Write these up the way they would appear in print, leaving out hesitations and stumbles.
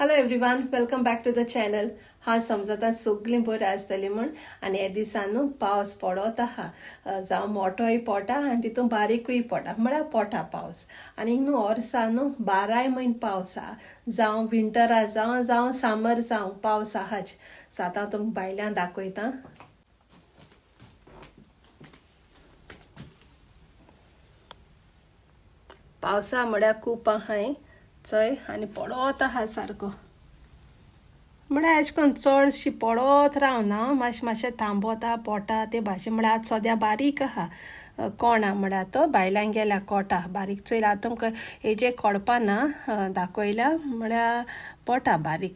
Hello everyone, welcome back to the channel. हांव समजता सगळीं बरी आसतलीं म्हूण. आनी हे दिसान न्हू पावस पडत आहा, जावं मोठोय पडटा आनी तितून बारीकूय पडटा, म्हळ्यार पडटा पावस. आनी न्हू वर्सा न्हू 12 म्हयने पावस आहा, जावं विंटरा जावं समर जावं पावस आहाच. सो आतां हांव तुमकां भायल्यान दाखयतां. पावसा म्हळ्यार खूब आहाय चोय आनी पडत आहा सारको. म्हळ्यार अशें करून चडशी पडत रावना, मातशें थांबता पडटा ते भाशेन. म्हळ्यार आतां सद्या बारीक आहा, कोणा म्हळ्यार तो भायल्यान गेल्या कोटा बारीक. चोय आतां तुमकां हेजेर कोडपा ना, दाखयल्या म्हळ्यार पडटा बारीक.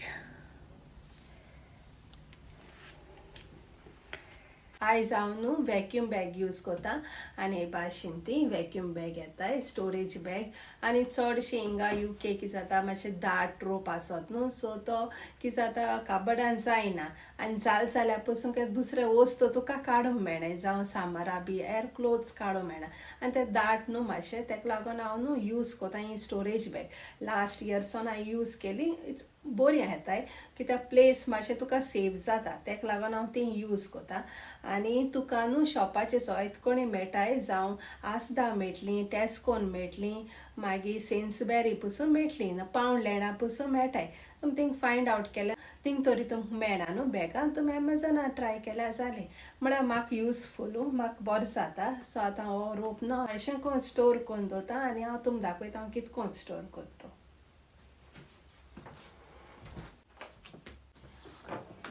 आयज हांव न्हू वॅक्यूम बॅग यूज कोता आनी हे भाशेन ती वॅक्यूम बॅग येताय, स्टोरेज बॅग. आनी चडशे हिंगा UK कितें जाता, मातशें दाट रोप आसत न्हू, सो तो कितें जाता काबडान जायना. आनी जाल्यार पसून दुसरे वस्तू तुका काडूंक मेळना, जावं सामारा बी एअर क्लोथ्स काडूंक मेळना. आनी ते दाट न्हू मातशें, तेका लागून हांव न्हू यूज कोता ही स्टोरेज बॅग. लास्ट इयर्सान हांवें यूज केली, इट्स बरी येताय, कित्याक प्लेस मातशें तुका सेव जाता, तेका लागून हांव ती यूज कोता. आनी तुका न्हू शॉपाचेर एतकोणीय मेळटाय, जावं आसदा मेळटलीं, टेस्कोन मेळटलीं, मागीर सेन्सबेरी पसून मेळटलीं, पावंडलँडा पसून मेळटाय. तुमी थिंग फायंड आवट केल्यार थिंग तरी तुमकां मेळना न्हू बॅगां, तुमी एमेझॉनार ट्राय केल्यार जालें. म्हळ्यार म्हाका युजफूल, म्हाका बरो जाता. सो आतां हो रोप न्हू अशें करून स्टोर करून दवरता आनी हांव तुमकां दाखयता हांव कितें करून स्टोर करता.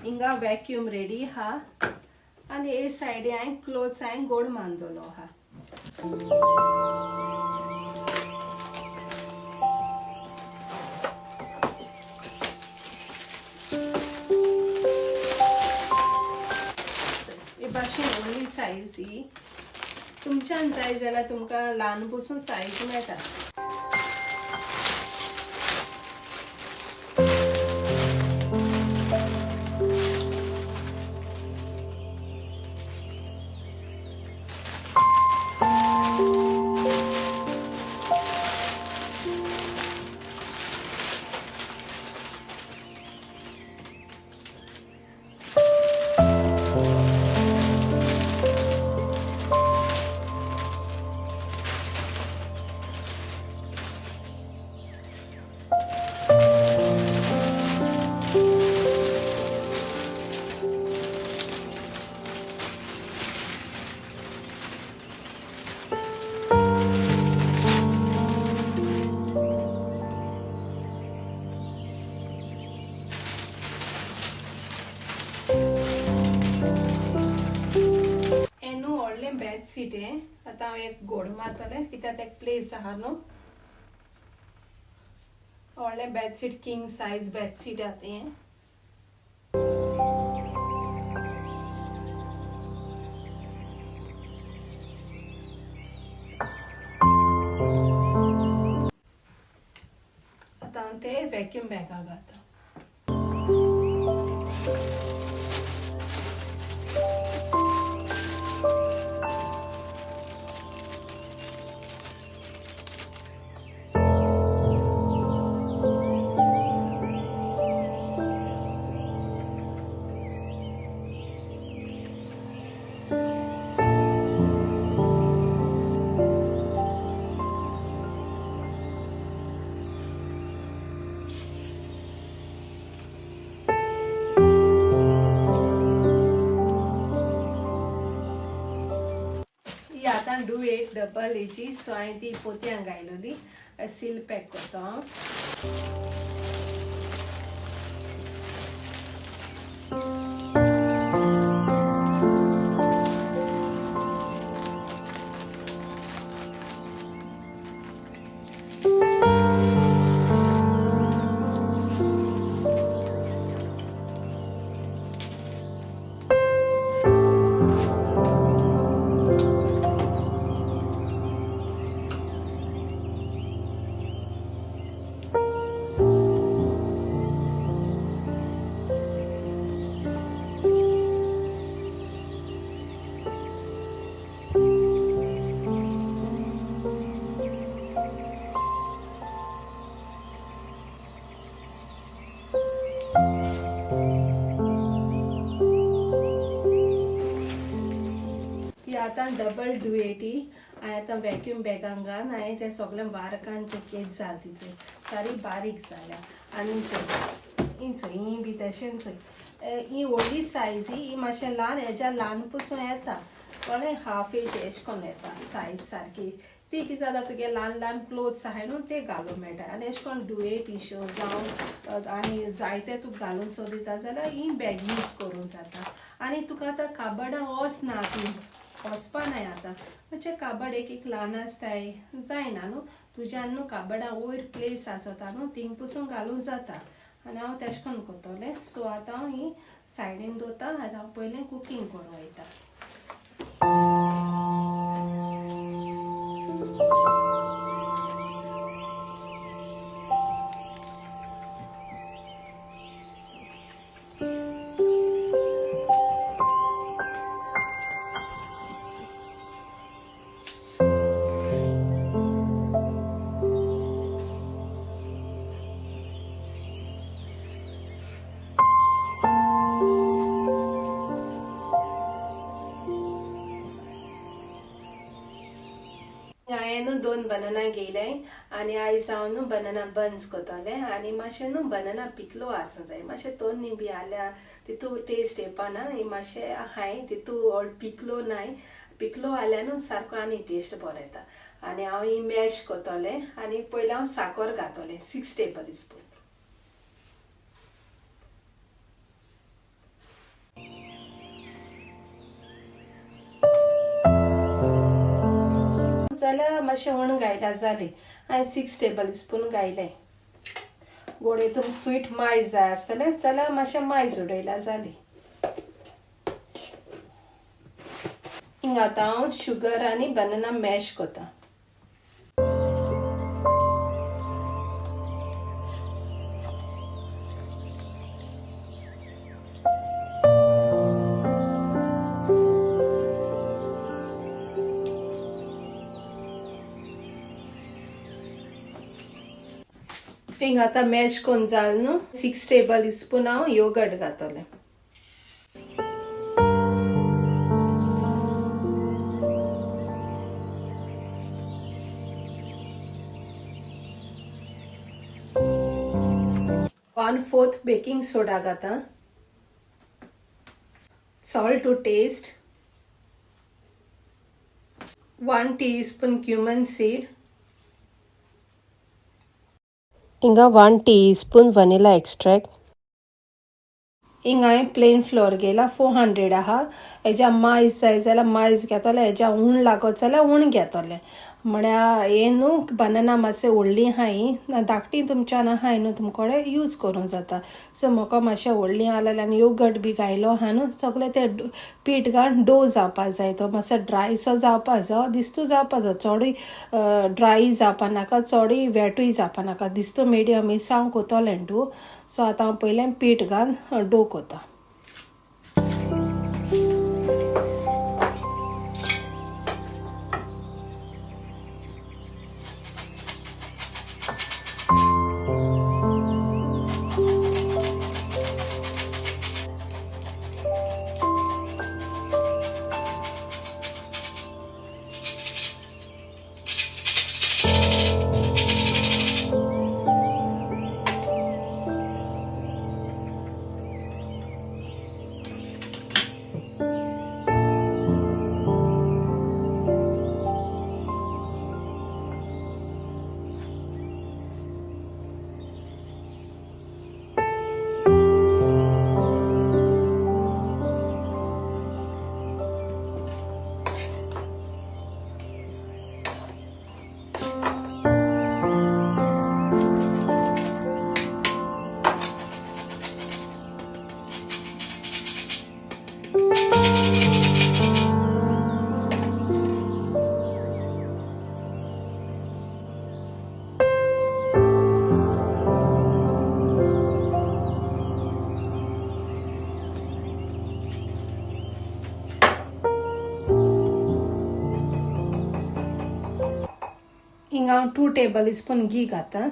हिंगा वॅक्यूम रेडी आहा आनी हे सायडी हांवें क्लोथ्स घोड मारून दवरलो आहा. हे भाशेन व्हडली सायज ही. तुमच्यान जाय जाल्यार तुमकां ल्हान पसून सायज मेळटा. बेडशीट हे आतां हांव एक घोड मारतलें, कित्याक तेका प्लेस आहा न्हू. व्हडलें बेडशीट, किंग सायज बेडशीट आहा तें. आतां हांव ते वॅक्यूम बॅगाक घालता. आतां डुएट डबल हेची, सो हांवें ती पोतयांक घायलोली. सील पॅक करता हांव. आतां डबल डुएटी हांवें आतां वॅक्यूम बॅगान घाल हांवें तें सगळें वारकान चेक जाल तिचो सारी बारीक जाल्या आनी चोय ही बी तशें चोय ही व्हडली सायज ही मातशें ल्हान हेज्या ल्हान पसून येता कळ्ळें हाफ एज एश कोन्न येता सायज सारकी ती कितें जाता तुगे ल्हान ल्हान क्लोथ्स आहाय न्हू ते घालूंक मेळटा आनी एश कोन्न डुएट इश्यू जावं आनी जायते तुका घालून सोदिता जाल्यार ही बॅग यूज करूंक जाता आनी तुका आतां काबडां वचना तूं वचपा नाय आतां म्हणजे काबड एक ल्हान आसताय जायना न्हू तुज्यान न्हू काबडां वयर प्लेस आसता न्हू थिंग पसून घालूंक जाता आनी हांव तेश कोन्न कोत्तोलें सो आतां हांव ही सायडीन दवरता आतां हांव पयलें कुकींग करूं वयता हांवें न्हू 2 बनाना घेयले आनी आयज हांव न्हू बनाना बन्स कोत्तोलें आनी मातशें न्हू बनाना पिकलो आसूं जाय मातशें तोंड बी जाल्यार तितू टेस्ट येवपाना मातशें आहाय तितू पिकलो नाय पिकलो जाल्यार न्हू सारको आनी टेस्ट बरो येता आनी हांव ही मॅश कोत्तोलें आनी पयलीं हांव साकर घातोलें 6 टेबल स्पून जाल्यार मातशें उण घायल्यार जालें हांवें 6 टेबल स्पून घायलें गोड हितून स्वीट मायज जाय आसतलें जाल्यार मातशें मायज उडयल्यार जालें हिंग आतां हांव शुगर आनी बनाना मॅश कोतां हिंग आतां मॅश कोन्न जाल न्हू 6 टेबल स्पून हांव योगर्ट घातलें वन फोर्थ बेकिंग सोडा घातां salt to taste 1 teaspoon cumin seed हिंगा 1 टीस्पून वनिला एक्स्ट्रॅक्ट हिंगा हांवें प्लेन फ्लोर घेयला 400 आहा हेज्या मायज जाय जाल्यार मायज घेतोलें हेज्या उण लागत जाल्यार उण घेतोलें म्हळ्यार हें न्हू बनाना मातशें व्हडलीं आहाय धाकटीं तुमच्यान आहाय न्हू तुमकोडे यूज करूंक जाता सो म्हाका मातशें व्हडलीं आहा जाल्यार आनी योगर्ट बी घायलो आहा न्हू सगळें तें पीठ घालून डो जावपा जाय तो मातसो ड्राय सो जावपा जाय दिसतो जावपा जाय चोडूय ड्राय जावपा नाका चोडूय वेटूय जावपा नाका दिसतो मिडियम हिसाब कोतोलें डो सो आतां हांव पयलें पीठ घालून डो कोतां हिंगा 2 टेबल स्पून घी घातां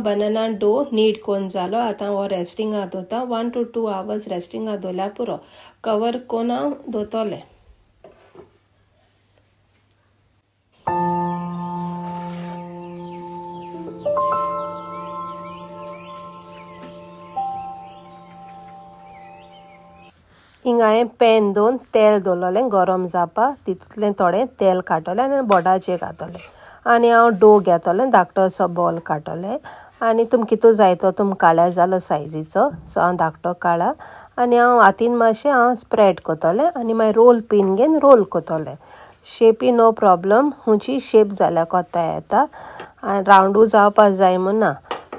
बनाना डो नीट कोन जालो आतां हो रेस्टिंगा दोता 1 to 2 hours रेस्टिंगा दोल्या पुरो कवर कोन हांव दोतोलें हिंगा हांवें पॅन दोन तेल दवरलेलें गरम जावपा तितूंतलें थोडें तेल काडटलें आनी बोडाचेर घातलें आनी हांव डो घेतलें धाकटोसो बॉल काडटलें आनी तुमकां कितू जाय तो तुमकां काळ्या जालो सायजीचो सो हांव धाकटो काळा आनी हांव हातीन मातशें हांव स्प्रेड कोतोलें आनी मागीर रोल पीन घेवन रोल कोतोलें शेपी नो प्रॉब्लम हुंची शेप जाल्यार कोता येता आनी रावंडू जावपा जाय म्हूण ना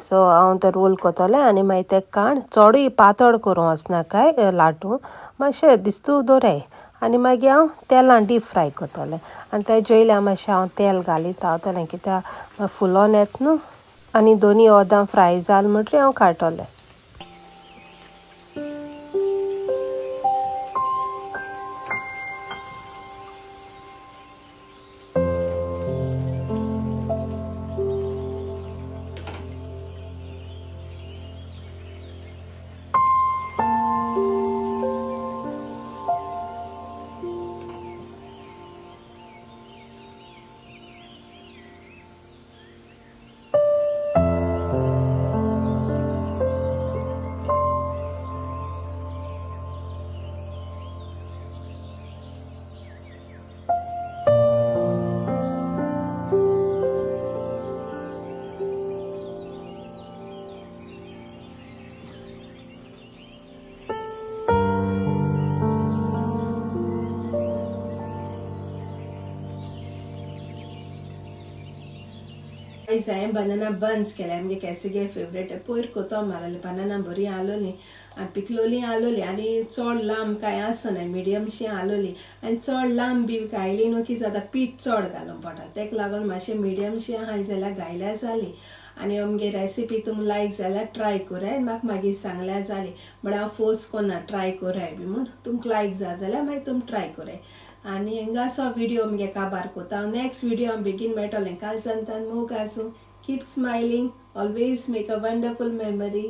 सो हांव तें रोल कोतोलें आनी मागीर तें काण चोडूय पातळ करूं वचनाकाय लाटूं मातशें दिस्तू दवराय आनी मागीर हांव तेलान डीप फ्राय कोतोलें आनी तेजे वयल्यार मातशें हांव तेल घालीत रावतलें कित्याक फुलोन येता न्हू आनी दोनी अर्दां फ्राय जाल म्हणटरी हांव काडटलें हांवें बनाना बन्स केल्या म्हणजे केसगे फेवरेट पयर कोतो मारलें बनाना बरी आलोली आनी पिकलोली आलोली आनी चड लांब कांय आसना मिडियमशी आलोली आनी चड लांब बी गायली न्हू की जाता पीठ चड घालूंक पडटा तेका लागून मातशें मिडियमशी आहाय जाल्यार गायल्यार जाली आनी अमगे रेसिपी तुमकां लायक जाल्यार ट्राय कोराय म्हाका मागीर सांगल्यार जाली म्हण हांव फोर्स कोन्ना ट्राय कोराय बी म्हूण तुमकां लायक जाल्यार मागीर तुमी ट्राय कोराय आनी हिंगा असो व्हिडिओ म्हगे काबार कोता हांव नेक्स्ट व्हिडिओ हांव बेगीन मेळटलें काल सांगतान मोग आसूं keep smiling always make a wonderful memory